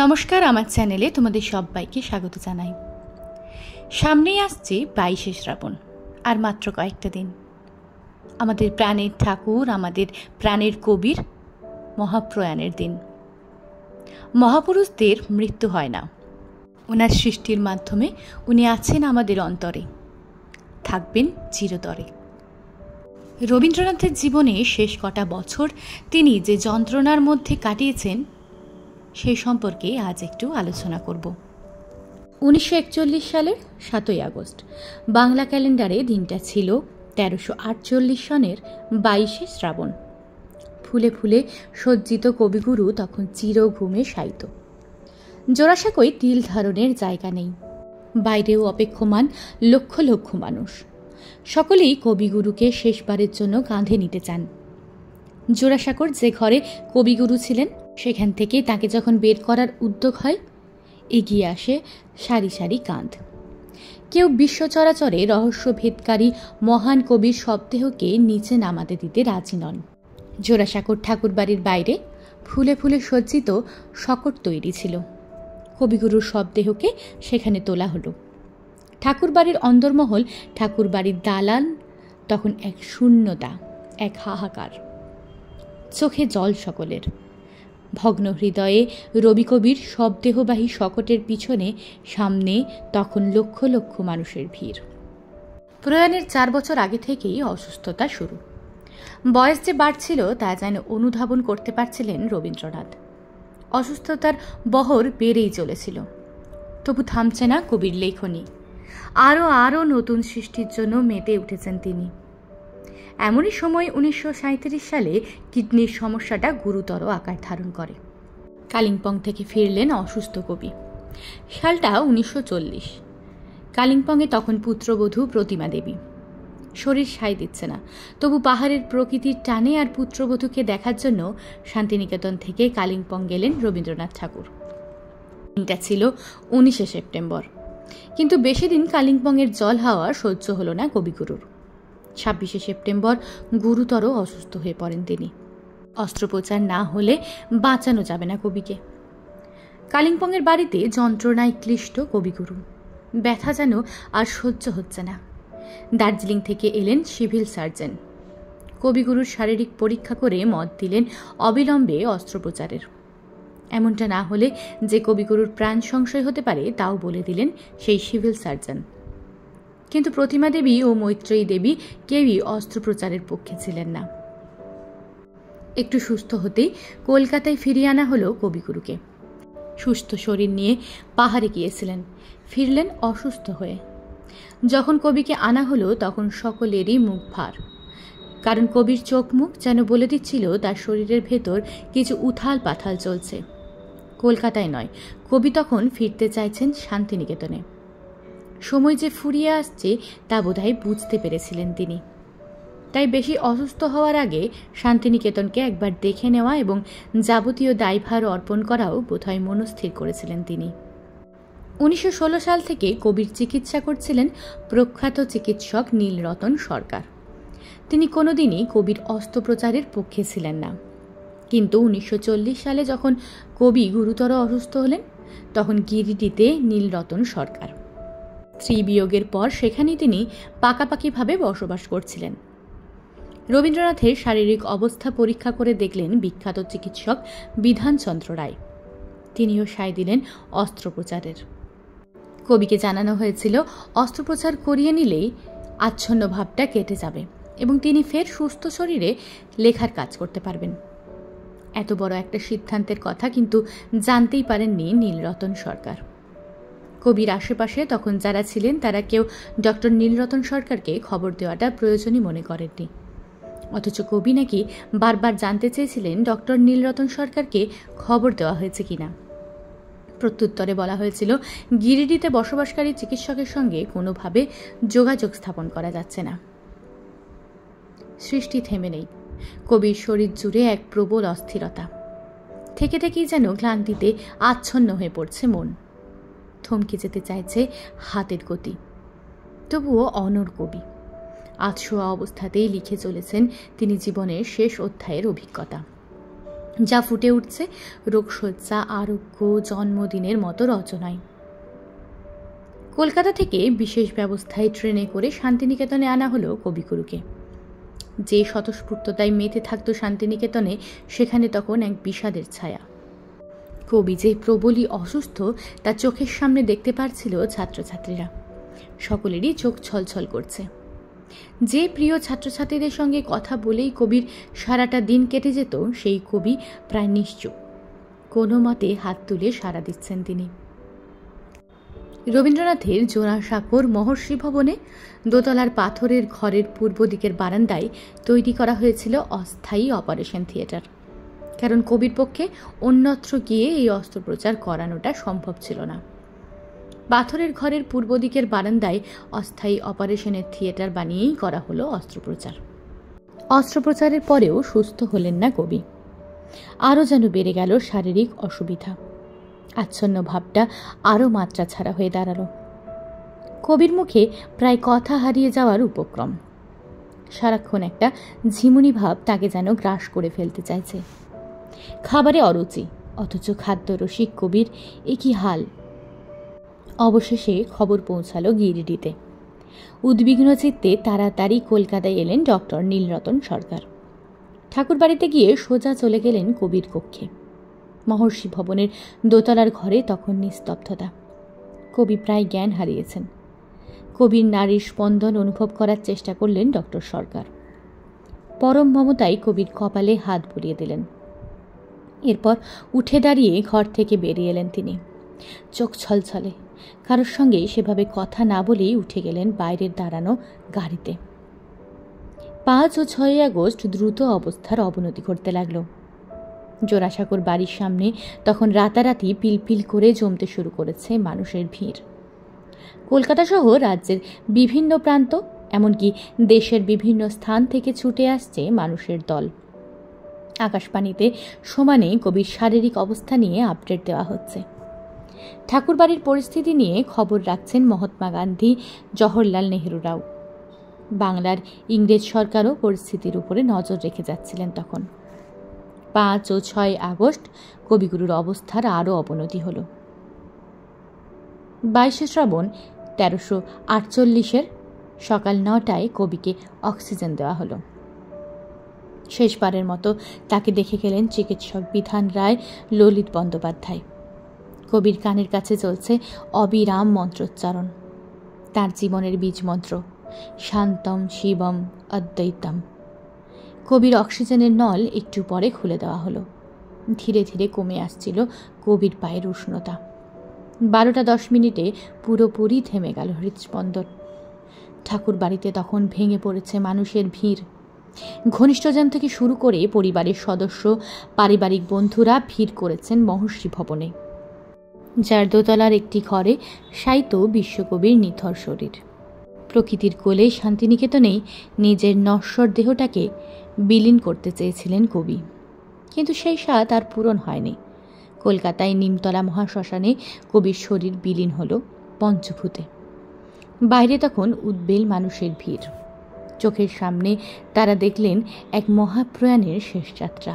নমস্কার, আমার চ্যানেলে তোমাদের সবাইকে স্বাগত জানাই। সামনেই আসছে 22শে শ্রাবণ, আর মাত্র কয়েকটা দিন। আমাদের প্রাণের ঠাকুর, আমাদের প্রাণের কবির মহাপ্রয়াণের দিন। মহাপুরুষদের মৃত্যু হয় না, ওনার সৃষ্টির মাধ্যমে উনি আছেন আমাদের অন্তরে, থাকবেন চিরতরে। রবীন্দ্রনাথের জীবনে শেষ কটা বছর তিনি যে যন্ত্রণার মধ্যে কাটিয়েছেন সেই সম্পর্কে আজ একটু আলোচনা করব। 1941 সালের 7ই আগস্ট বাংলা ক্যালেন্ডারে দিনটা ছিল 1348 সনের 22শে শ্রাবণ। ফুলে ফুলে সজ্জিত কবিগুরু তখন চিরঘুমে শায়িত। জোড়াসাঁকোয় তিল ধারণের জায়গা নেই, বাইরেও অপেক্ষমান লক্ষ লক্ষ মানুষ। সকলেই কবিগুরুকে শেষবারের জন্য কাঁধে নিতে চান। জোড়াসাঁকোর যে ঘরে কবিগুরু ছিলেন সেখান থেকে তাকে যখন বের করার উদ্যোগ হয়, এগিয়ে আসে সারি সারি কাঁধ। কেউ বিশ্ব চরাচরে রহস্যভেদকারী মহান কবির শবদেহকে নিচে নামাতে দিতে রাজি নন। জোড়াসাঁকোর ঠাকুরবাড়ির বাইরে ফুলে ফুলে সজ্জিত শকট তৈরি ছিল। কবিগুরুর শবদেহকে সেখানে তোলা হলো। ঠাকুরবাড়ির অন্দরমহল, ঠাকুরবাড়ির দালান তখন এক শূন্যতা, এক হাহাকার। চোখে জল সকলের। ভগ্ন হৃদয়ে রবিকবির শবদেহবাহী শকটের পিছনে সামনে তখন লক্ষ লক্ষ মানুষের ভিড়। প্রয়াণের 4 বছর আগে থেকেই অসুস্থতা শুরু। বয়স যে বাড়ছিল তা যেন অনুধাবন করতে পারছিলেন রবীন্দ্রনাথ। অসুস্থতার বহর বেড়েই চলেছিল, তবু থামছে না কবির লেখনী। আরও আরও নতুন সৃষ্টির জন্য মেতে উঠেছেন তিনি। এমনই সময় 1937 সালে কিডনির সমস্যাটা গুরুতর আকার ধারণ করে। কালিম্পং থেকে ফিরলেন অসুস্থ কবি। সালটা 1940। কালিম্পংয়ে তখন পুত্রবধূ প্রতিমা দেবী। শরীর সায় দিচ্ছে না, তবু পাহাড়ের প্রকৃতির টানে আর পুত্রবধূকে দেখার জন্য শান্তিনিকেতন থেকে কালিম্পং গেলেন রবীন্দ্রনাথ ঠাকুর। দিনটা ছিল 19শে সেপ্টেম্বর, কিন্তু বেশি দিন কালিম্পংয়ের জল হাওয়া সহ্য হলো না কবিগুরুর। 26শে সেপ্টেম্বর গুরুতর অসুস্থ হয়ে পড়েন তিনি। অস্ত্রোপচার না হলে বাঁচানো যাবে না কবিকে। কালিম্পংয়ের বাড়িতে যন্ত্রণায় ক্লিষ্ট কবিগুরু। ব্যথা যেন আর সহ্য হচ্ছে না। দার্জিলিং থেকে এলেন সিভিল সার্জন। কবিগুরুর শারীরিক পরীক্ষা করে মত দিলেন অবিলম্বে অস্ত্রোপচারের। এমনটা না হলে যে কবিগুরুর প্রাণ সংশয় হতে পারে তাও বলে দিলেন সেই সিভিল সার্জন। কিন্তু প্রতিমা দেবী ও মৈত্রেয়ী দেবী কেউই অস্ত্রোপচারের পক্ষে ছিলেন না। একটু সুস্থ হতেই কলকাতায় ফিরিয়ে আনা হলো কবিগুরুকে। সুস্থ শরীর নিয়ে পাহাড়ে গিয়েছিলেন, ফিরলেন অসুস্থ হয়ে। যখন কবিকে আনা হলো তখন সকলেরই মুখ ভার, কারণ কবির চোখ মুখ যেন বলে দিচ্ছিল তার শরীরের ভেতর কিছু উথাল পাথাল চলছে। কলকাতায় নয়, কবি তখন ফিরতে চাইছেন শান্তিনিকেতনে। সময় যে ফুরিয়ে আসছে তা বোধহয় বুঝতে পেরেছিলেন তিনি। তাই বেশি অসুস্থ হওয়ার আগে শান্তিনিকেতনকে একবার দেখে নেওয়া এবং যাবতীয় দায়ভার অর্পণ করাও বোধহয় মনস্থির করেছিলেন তিনি। 1916 সাল থেকে কবির চিকিৎসা করছিলেন প্রখ্যাত চিকিৎসক নীলরতন সরকার। তিনি কোনোদিনই কবির অস্ত্রোপচারের পক্ষে ছিলেন না। কিন্তু 1940 সালে যখন কবি গুরুতর অসুস্থ হলেন তখন গিরিডিতে নীলরতন সরকার। স্ত্রী বিয়োগের পর সেখানেই তিনি পাকাপাকিভাবে বসবাস করছিলেন। রবীন্দ্রনাথের শারীরিক অবস্থা পরীক্ষা করে দেখলেন বিখ্যাত চিকিৎসক বিধানচন্দ্র রায়। তিনিও সায় দিলেন অস্ত্রোপচারের। কবিকে জানানো হয়েছিল অস্ত্রোপচার করিয়ে নিলেই আচ্ছন্ন ভাবটা কেটে যাবে এবং তিনি ফের সুস্থ শরীরে লেখার কাজ করতে পারবেন। এত বড় একটা সিদ্ধান্তের কথা কিন্তু জানতেই পারেননি নীলরতন সরকার। কবির আশেপাশে তখন যারা ছিলেন তারা কেউ ডক্টর নীলরতন সরকারকে খবর দেওয়াটা প্রয়োজনই মনে করেননি। অথচ কবি নাকি বারবার জানতে চেয়েছিলেন ডক্টর নীলরতন সরকারকে খবর দেওয়া হয়েছে কিনা। প্রত্যুত্তরে বলা হয়েছিল গিরিডিতে বসবাসকারী চিকিৎসকের সঙ্গে কোনোভাবে যোগাযোগ স্থাপন করা যাচ্ছে না। সৃষ্টি থেমে নেই। কবির শরীর জুড়ে এক প্রবল অস্থিরতা। থেকে থেকেই যেন ক্লান্তিতে আচ্ছন্ন হয়ে পড়ছে মন। থমকে যেতে চাইছে হাতের গতি। তবুও অনড় কবি আধশোয়া অবস্থাতেই লিখে চলেছেন তিনি জীবনের শেষ অধ্যায়ের অভিজ্ঞতা। যা ফুটে উঠছে রোগশয্যা, আরোগ্য, জন্মদিনের মতো রচনায়। কলকাতা থেকে বিশেষ ব্যবস্থায় ট্রেনে করে শান্তিনিকেতনে আনা হলো কবিগুরুকে। যে স্বতঃস্ফূর্ততায় মেতে থাকতো শান্তিনিকেতনে, সেখানে তখন এক বিষাদের ছায়া। কবি যে প্রবলই অসুস্থ তা চোখের সামনে দেখতে পারছিল ছাত্রছাত্রীরা। সকলেরই চোখ ছলছল করছে। যে প্রিয় ছাত্রছাত্রীদের সঙ্গে কথা বলেই কবির সারাটা দিন কেটে যেত, সেই কবি প্রায় নিশ্চুপ, কোনো মতে হাত তুলে সাড়া দিচ্ছেন তিনি। রবীন্দ্রনাথের জোড়াসাঁকোর মহর্ষি ভবনে দোতলার পাথরের ঘরের পূর্ব দিকের বারান্দায় তৈরি করা হয়েছিল অস্থায়ী অপারেশন থিয়েটার। কারণ কবির পক্ষে অন্যত্র গিয়ে এই অস্ত্রোপচার করানোটা সম্ভব ছিল না। পাথরের ঘরের পূর্ব দিকের বারান্দায় অস্থায়ী অপারেশনের থিয়েটার বানিয়েই করা হলো অস্ত্রোপচার। অস্ত্রোপচারের পরেও সুস্থ হলেন না কবি। আরও যেন বেড়ে গেল শারীরিক অসুবিধা। আচ্ছন্ন ভাবটা আরও মাত্রা ছাড়া হয়ে দাঁড়ালো। কবির মুখে প্রায় কথা হারিয়ে যাওয়ার উপক্রম। সারাক্ষণ একটা ঝিমুনি ভাব তাকে যেন গ্রাস করে ফেলতে চাইছে। খাবারে অরুচি, অথচ খাদ্যরসিক কবির এ কি হাল! অবশেষে খবর পৌঁছালো গিরিডিতে। উদ্বিগ্ন চিত্তে তাড়াতাড়ি কলকাতায় এলেন ডক্টর নীলরতন সরকার। ঠাকুরবাড়িতে গিয়ে সোজা চলে গেলেন কবির কক্ষে। মহর্ষি ভবনের দোতলার ঘরে তখন নিস্তব্ধতা। কবি প্রায় জ্ঞান হারিয়েছেন। কবির নারীর স্পন্দন অনুভব করার চেষ্টা করলেন ডক্টর সরকার। পরম মমতায় কবির কপালে হাত বুলিয়ে দিলেন। এরপর উঠে দাঁড়িয়ে ঘর থেকে বেরিয়ে এলেন তিনি। চোখ ছলছলে, কারোর সঙ্গে সেভাবে কথা না বলেই উঠে গেলেন বাইরের দাঁড়ানো গাড়িতে। 5 ও 6 আগস্ট দ্রুত অবস্থার অবনতি ঘটতে লাগলো। জোড়াসাঁকোর বাড়ির সামনে তখন রাতারাতি পিলপিল করে জমতে শুরু করেছে মানুষের ভিড়। কলকাতা সহ রাজ্যের বিভিন্ন প্রান্ত, এমনকি দেশের বিভিন্ন স্থান থেকে ছুটে আসছে মানুষের দল। আকাশবাণীতে সমানে কবির শারীরিক অবস্থা নিয়ে আপডেট দেওয়া হচ্ছে। ঠাকুরবাড়ির পরিস্থিতি নিয়ে খবর রাখছেন মহাত্মা গান্ধী, জওহরলাল নেহরুরাও। বাংলার ইংরেজ সরকারও পরিস্থিতির উপরে নজর রেখে যাচ্ছিলেন তখন। 5 ও 6 আগস্ট কবিগুরুর অবস্থার আরও অবনতি হল। 22 শ্রাবণ 1348 সকাল 9টায় কবিকে অক্সিজেন দেওয়া হলো। শেষবারের মতো তাকে দেখে গেলেন চিকিৎসক বিধান রায়, ললিত বন্দ্যোপাধ্যায়। কবির কানের কাছে চলছে অবিরাম মন্ত্রোচ্চারণ, তার জীবনের বীজ মন্ত্র, শান্তম শিবম অদ্বৈতম। কবির অক্সিজেনের নল একটু পরে খুলে দেওয়া হলো। ধীরে ধীরে কমে আসছিল কবির পায়ের উষ্ণতা। 12টা 10 মিনিটে পুরোপুরি থেমে গেল হৃদস্পন্দন। ঠাকুর বাড়িতে তখন ভেঙে পড়েছে মানুষের ভিড়। ঘনিষ্ঠজন থেকে শুরু করে পরিবারের সদস্য, পারিবারিক বন্ধুরা ভিড় করেছেন মহর্ষি ভবনে, যার দোতলার একটি ঘরে শায়িত বিশ্বকবির নিথর শরীর। প্রকৃতির কোলে শান্তিনিকেতনেই নিজের নশ্বর দেহটাকে বিলীন করতে চেয়েছিলেন কবি, কিন্তু সেই স্বাদ আর পূরণ হয়নি। কলকাতায় নিমতলা মহাশ্মশানে কবির শরীর বিলীন হল পঞ্চভূতে। বাইরে তখন উদ্বেল মানুষের ভিড়। চোখের সামনে তারা দেখলেন এক মহাপ্রয়াণের শেষ যাত্রা।